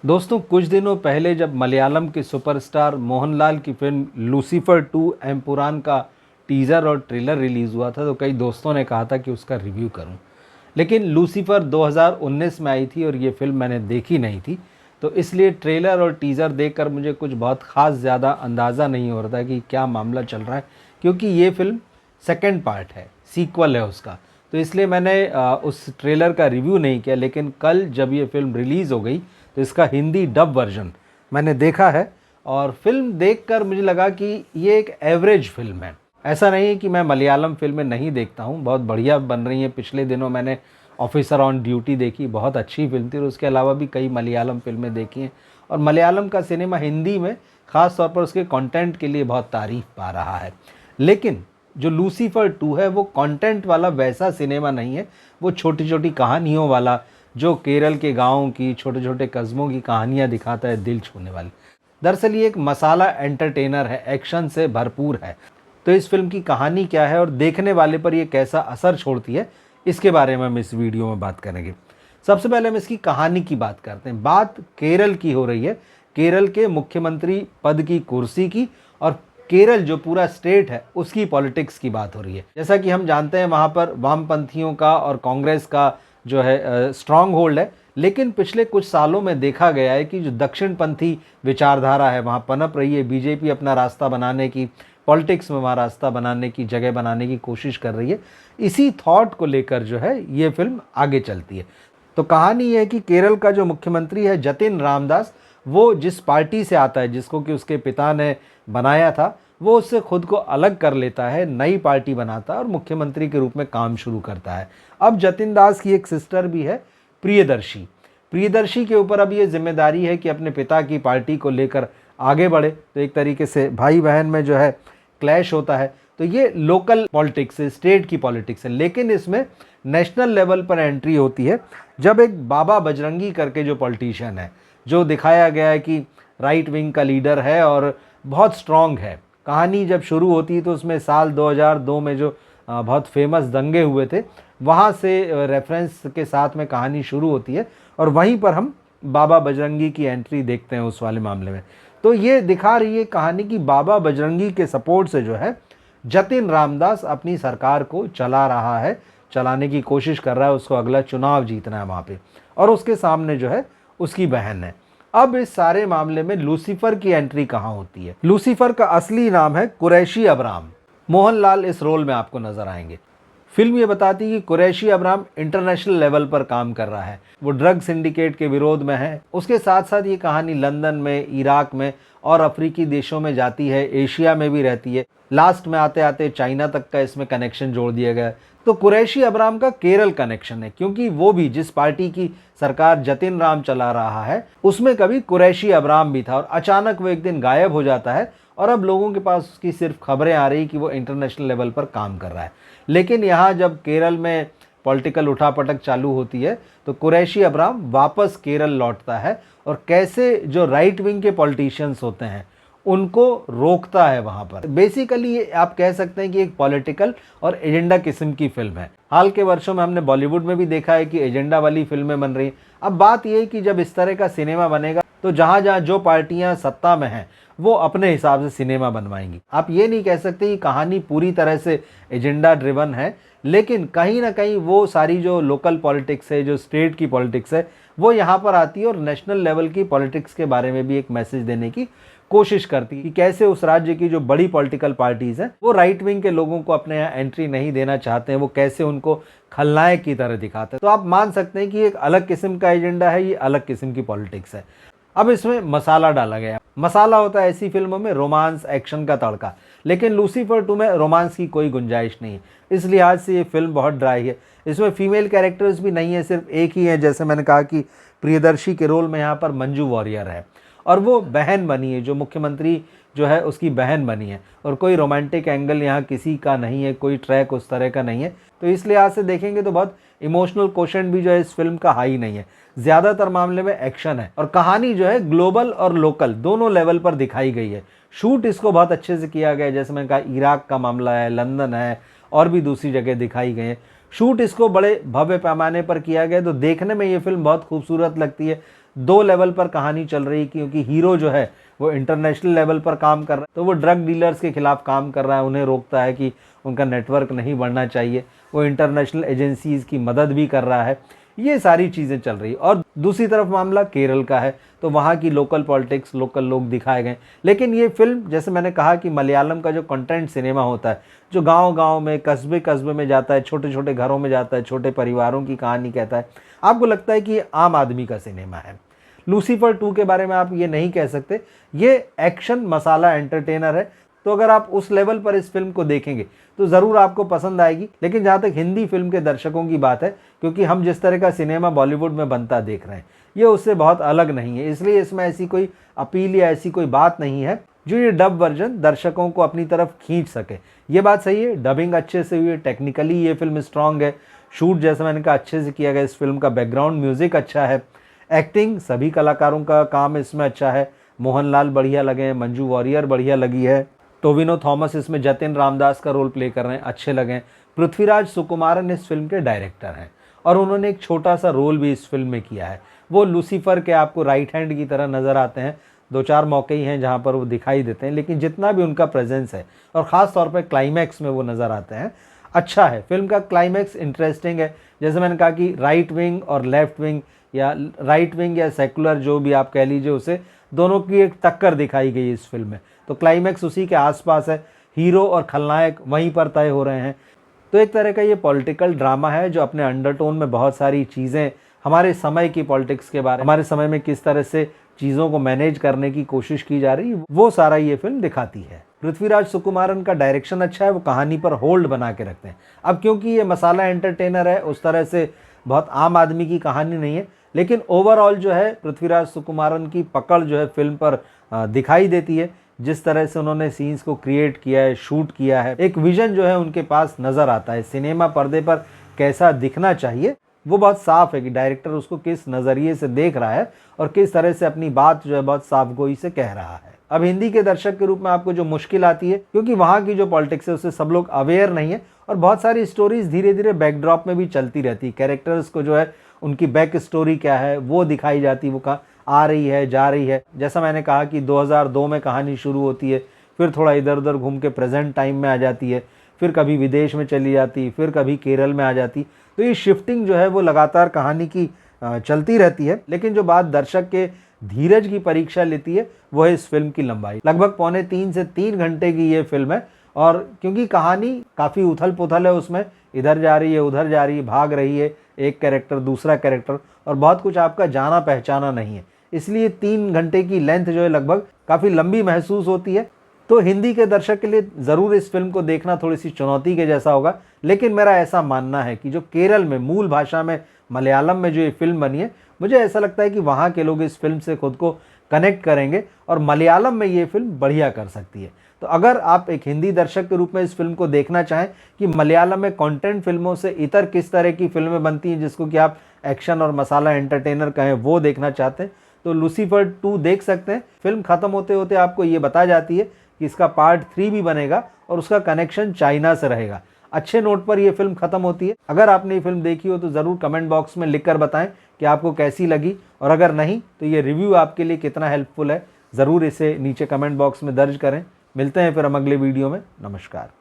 दोस्तों, कुछ दिनों पहले जब मलयालम के सुपरस्टार मोहनलाल की फिल्म लूसीफर 2 एम्पुरान का टीज़र और ट्रेलर रिलीज़ हुआ था तो कई दोस्तों ने कहा था कि उसका रिव्यू करूं। लेकिन लूसीफर 2019 में आई थी और ये फिल्म मैंने देखी नहीं थी, तो इसलिए ट्रेलर और टीज़र देखकर मुझे कुछ बहुत ख़ास ज़्यादा अंदाज़ा नहीं हो रहा था कि क्या मामला चल रहा है, क्योंकि ये फिल्म सेकेंड पार्ट है, सीक्वल है उसका। तो इसलिए मैंने उस ट्रेलर का रिव्यू नहीं किया। लेकिन कल जब ये फिल्म रिलीज़ हो गई तो इसका हिंदी डब वर्जन मैंने देखा है और फिल्म देखकर मुझे लगा कि ये एक एवरेज फिल्म है। ऐसा नहीं है कि मैं मलयालम फिल्में नहीं देखता हूँ, बहुत बढ़िया बन रही हैं। पिछले दिनों मैंने ऑफिसर ऑन ड्यूटी देखी, बहुत अच्छी फिल्म थी, और उसके अलावा भी कई मलयालम फिल्में देखी हैं। और मलयालम का सिनेमा हिंदी में ख़ास तौर पर उसके कंटेंट के लिए बहुत तारीफ पा रहा है। लेकिन जो लूसीफर 2 है वो कंटेंट वाला वैसा सिनेमा नहीं है, वो छोटी छोटी कहानियों वाला, जो केरल के गाँव की छोटे छोटे कस्बों की कहानियाँ दिखाता है, दिल छूने वाली। दरअसल ये एक मसाला एंटरटेनर है, एक्शन से भरपूर है। तो इस फिल्म की कहानी क्या है और देखने वाले पर ये कैसा असर छोड़ती है, इसके बारे में हम इस वीडियो में बात करेंगे। सबसे पहले हम इसकी कहानी की बात करते हैं। बात केरल की हो रही है, केरल के मुख्यमंत्री पद की कुर्सी की, और केरल जो पूरा स्टेट है उसकी पॉलिटिक्स की बात हो रही है। जैसा कि हम जानते हैं वहाँ पर वामपंथियों का और कांग्रेस का जो है स्ट्रांग होल्ड है। लेकिन पिछले कुछ सालों में देखा गया है कि जो दक्षिणपंथी विचारधारा है वहाँ पनप रही है। बीजेपी अपना रास्ता बनाने की, पॉलिटिक्स में वहाँ रास्ता बनाने की, जगह बनाने की कोशिश कर रही है। इसी थॉट को लेकर जो है ये फिल्म आगे चलती है। तो कहानी ये है कि केरल का जो मुख्यमंत्री है जतिन रामदास, वो जिस पार्टी से आता है, जिसको कि उसके पिता ने बनाया था, वो उससे खुद को अलग कर लेता है, नई पार्टी बनाता है और मुख्यमंत्री के रूप में काम शुरू करता है। अब जतिन दास की एक सिस्टर भी है, प्रियदर्शी। प्रियदर्शी के ऊपर अब ये जिम्मेदारी है कि अपने पिता की पार्टी को लेकर आगे बढ़े। तो एक तरीके से भाई बहन में जो है क्लैश होता है। तो ये लोकल पॉलिटिक्स है, स्टेट की पॉलिटिक्स है। लेकिन इसमें नेशनल लेवल पर एंट्री होती है जब एक बाबा बजरंगी करके जो पॉलिटिशियन है, जो दिखाया गया है कि राइट विंग का लीडर है और बहुत स्ट्रांग है। कहानी जब शुरू होती है तो उसमें साल 2002 में जो बहुत फेमस दंगे हुए थे, वहाँ से रेफरेंस के साथ में कहानी शुरू होती है और वहीं पर हम बाबा बजरंगी की एंट्री देखते हैं उस वाले मामले में। तो ये दिखा रही है कहानी कि बाबा बजरंगी के सपोर्ट से जो है जतिन रामदास अपनी सरकार को चला रहा है, चलाने की कोशिश कर रहा है। उसको अगला चुनाव जीतना है वहाँ पे, और उसके सामने जो है उसकी बहन है। अब इस सारे मामले में लूसीफर की एंट्री कहाँ होती है? लूसीफर का असली नाम है कुरैशी अबराम। मोहनलाल इस रोल में आपको नजर आएंगे। फिल्म ये बताती है कि कुरैशी अबराम इंटरनेशनल लेवल पर काम कर रहा है, वो ड्रग सिंडिकेट के विरोध में है। उसके साथ साथ ये कहानी लंदन में, इराक में और अफ्रीकी देशों में जाती है, एशिया में भी रहती है। लास्ट में आते आते चाइना तक का इसमें कनेक्शन जोड़ दिया गया है। तो कुरैशी अबराम का केरल कनेक्शन है, क्योंकि वो भी जिस पार्टी की सरकार जतिन राम चला रहा है उसमें कभी कुरैशी अबराम भी था, और अचानक वो एक दिन गायब हो जाता है और अब लोगों के पास उसकी सिर्फ खबरें आ रही कि वो इंटरनेशनल लेवल पर काम कर रहा है। लेकिन यहाँ जब केरल में पॉलिटिकल उठापटक चालू होती है तो कुरैशी अबराम वापस केरल लौटता है और कैसे जो राइट विंग के पॉलिटिशियंस होते हैं उनको रोकता है वहाँ पर। बेसिकली ये आप कह सकते हैं कि एक पॉलिटिकल और एजेंडा किस्म की फिल्म है। हाल के वर्षों में हमने बॉलीवुड में भी देखा है कि एजेंडा वाली फिल्में बन रही हैं। अब बात यह है कि जब इस तरह का सिनेमा बनेगा तो जहाँ जहाँ जो पार्टियाँ सत्ता में हैं वो अपने हिसाब से सिनेमा बनवाएंगी। आप ये नहीं कह सकते कि कहानी पूरी तरह से एजेंडा ड्रिवन है, लेकिन कहीं ना कहीं वो सारी जो लोकल पॉलिटिक्स है, जो स्टेट की पॉलिटिक्स है, वो यहाँ पर आती है और नेशनल लेवल की पॉलिटिक्स के बारे में भी एक मैसेज देने की कोशिश करती है कि कैसे उस राज्य की जो बड़ी पॉलिटिकल पार्टीज हैं वो राइट विंग के लोगों को अपने यहाँ एंट्री नहीं देना चाहते हैं, वो कैसे उनको खलनायक की तरह दिखाते हैं। तो आप मान सकते हैं कि एक अलग किस्म का एजेंडा है, ये अलग किस्म की पॉलिटिक्स है। अब इसमें मसाला डाला गया। मसाला होता है ऐसी फिल्मों में रोमांस, एक्शन का तड़का, लेकिन लूसीफर 2 में रोमांस की कोई गुंजाइश नहीं है। इस लिहाज से ये फिल्म बहुत ड्राई है। इसमें फीमेल कैरेक्टर्स भी नहीं है, सिर्फ एक ही है। जैसे मैंने कहा कि प्रियदर्शी के रोल में यहाँ पर मंजू वॉरियर है और वो बहन बनी है, जो मुख्यमंत्री जो है उसकी बहन बनी है, और कोई रोमांटिक एंगल यहाँ किसी का नहीं है, कोई ट्रैक उस तरह का नहीं है। तो इस लिहाज से देखेंगे तो बहुत इमोशनल क्वोशंट भी जो है इस फिल्म का हाई नहीं है। ज़्यादातर मामले में एक्शन है और कहानी जो है ग्लोबल और लोकल दोनों लेवल पर दिखाई गई है। शूट इसको बहुत अच्छे से किया गया है। जैसे मैंने कहा, इराक का मामला है, लंदन है और भी दूसरी जगह दिखाई गई है। शूट इसको बड़े भव्य पैमाने पर किया गया, तो देखने में ये फिल्म बहुत खूबसूरत लगती है। दो लेवल पर कहानी चल रही है, क्योंकि हीरो जो है वो इंटरनेशनल लेवल पर काम कर रहा है, तो वो ड्रग डीलर्स के खिलाफ काम कर रहा है, उन्हें रोकता है कि उनका नेटवर्क नहीं बढ़ना चाहिए। वो इंटरनेशनल एजेंसीज़ की मदद भी कर रहा है। ये सारी चीज़ें चल रही। और दूसरी तरफ मामला केरल का है, तो वहाँ की लोकल पॉलिटिक्स, लोकल लोग दिखाए गए। लेकिन ये फिल्म, जैसे मैंने कहा कि मलयालम का जो कंटेंट सिनेमा होता है, जो गांव-गांव में, कस्बे-कस्बे में जाता है, छोटे-छोटे घरों में जाता है, छोटे परिवारों की कहानी कहता है, आपको लगता है कि ये आम आदमी का सिनेमा है। लूसीफर 2 के बारे में आप ये नहीं कह सकते। ये एक्शन मसाला एंटरटेनर है, तो अगर आप उस लेवल पर इस फिल्म को देखेंगे तो ज़रूर आपको पसंद आएगी। लेकिन जहाँ तक हिंदी फिल्म के दर्शकों की बात है, क्योंकि हम जिस तरह का सिनेमा बॉलीवुड में बनता देख रहे हैं, ये उससे बहुत अलग नहीं है, इसलिए इसमें ऐसी कोई अपील या ऐसी कोई बात नहीं है जो ये डब वर्जन दर्शकों को अपनी तरफ खींच सके। ये बात सही है, डबिंग अच्छे से हुई है, टेक्निकली ये फिल्म स्ट्रांग है, शूट जैसा मैंने कहा अच्छे से किया गया, इस फिल्म का बैकग्राउंड म्यूजिक अच्छा है, एक्टिंग सभी कलाकारों का काम इसमें अच्छा है। मोहनलाल बढ़िया लगे हैं, मंजू वॉरियर बढ़िया लगी है, टोविनो थॉमस इसमें जतिन रामदास का रोल प्ले कर रहे हैं, अच्छे लगे। पृथ्वीराज सुकुमारन इस फिल्म के डायरेक्टर हैं और उन्होंने एक छोटा सा रोल भी इस फिल्म में किया है। वो लूसीफर के आपको राइट हैंड की तरह नज़र आते हैं। 2-4 मौके ही हैं जहाँ पर वो दिखाई देते हैं, लेकिन जितना भी उनका प्रेजेंस है और ख़ास तौर पर क्लाइमैक्स में वो नज़र आते हैं, अच्छा है। फिल्म का क्लाइमैक्स इंटरेस्टिंग है। जैसे मैंने कहा कि राइट विंग और लेफ्ट विंग, या राइट विंग या सेकुलर जो भी आप कह लीजिए उसे, दोनों की एक टक्कर दिखाई गई इस फिल्म में। तो क्लाइमैक्स उसी के आसपास है, हीरो और खलनायक वहीं पर तय हो रहे हैं। तो एक तरह का ये पॉलिटिकल ड्रामा है जो अपने अंडरटोन में बहुत सारी चीज़ें, हमारे समय की पॉलिटिक्स के बारे में, हमारे समय में किस तरह से चीज़ों को मैनेज करने की कोशिश की जा रही है, वो सारा ये फिल्म दिखाती है। पृथ्वीराज सुकुमारन का डायरेक्शन अच्छा है, वो कहानी पर होल्ड बना के रखते हैं। अब क्योंकि ये मसाला एंटरटेनर है, उस तरह से बहुत आम आदमी की कहानी नहीं है, लेकिन ओवरऑल जो है पृथ्वीराज सुकुमारन की पकड़ जो है फिल्म पर दिखाई देती है। जिस तरह से उन्होंने सीन्स को क्रिएट किया है, शूट किया है, एक विजन जो है उनके पास नज़र आता है। सिनेमा पर्दे पर कैसा दिखना चाहिए वो बहुत साफ है कि डायरेक्टर उसको किस नज़रिए से देख रहा है और किस तरह से अपनी बात जो है बहुत साफगोई से कह रहा है। अब हिंदी के दर्शक के रूप में आपको जो मुश्किल आती है, क्योंकि वहाँ की जो पॉलिटिक्स है उससे सब लोग अवेयर नहीं है और बहुत सारी स्टोरीज धीरे धीरे बैकड्रॉप में भी चलती रहती। कैरेक्टर्स को जो है उनकी बैक स्टोरी क्या है वो दिखाई जाती, वो कहाँ आ रही है, जा रही है। जैसा मैंने कहा कि 2002 में कहानी शुरू होती है, फिर थोड़ा इधर उधर घूम के प्रेजेंट टाइम में आ जाती है, फिर कभी विदेश में चली जाती, फिर कभी केरल में आ जाती। तो ये शिफ्टिंग जो है वो लगातार कहानी की चलती रहती है। लेकिन जो बात दर्शक के धीरज की परीक्षा लेती है वो है इस फिल्म की लंबाई। लगभग 2.25 से 3 घंटे की ये फिल्म है, और क्योंकि कहानी काफ़ी उथल पुथल है, उसमें इधर जा रही है, उधर जा रही है, भाग रही है एक कैरेक्टर दूसरा कैरेक्टर, और बहुत कुछ आपका जाना पहचाना नहीं है, इसलिए 3 घंटे की लेंथ जो है लगभग काफ़ी लंबी महसूस होती है। तो हिंदी के दर्शक के लिए ज़रूर इस फिल्म को देखना थोड़ी सी चुनौती के जैसा होगा। लेकिन मेरा ऐसा मानना है कि जो केरल में, मूल भाषा में, मलयालम में जो ये फिल्म बनी है, मुझे ऐसा लगता है कि वहाँ के लोग इस फिल्म से खुद को कनेक्ट करेंगे और मलयालम में ये फिल्म बढ़िया कर सकती है। तो अगर आप एक हिंदी दर्शक के रूप में इस फिल्म को देखना चाहें कि मलयालम में कंटेंट फिल्मों से इतर किस तरह की फिल्में बनती हैं जिसको कि आप एक्शन और मसाला एंटरटेनर कहें, वो देखना चाहते हैं, तो लूसीफर 2 देख सकते हैं। फिल्म ख़त्म होते होते आपको ये बता जाती है कि इसका पार्ट 3 भी बनेगा और उसका कनेक्शन चाइना से रहेगा। अच्छे नोट पर यह फिल्म खत्म होती है। अगर आपने ये फिल्म देखी हो तो ज़रूर कमेंट बॉक्स में लिखकर बताएं कि आपको कैसी लगी, और अगर नहीं तो ये रिव्यू आपके लिए कितना हेल्पफुल है, ज़रूर इसे नीचे कमेंट बॉक्स में दर्ज करें। मिलते हैं फिर हम अगले वीडियो में। नमस्कार।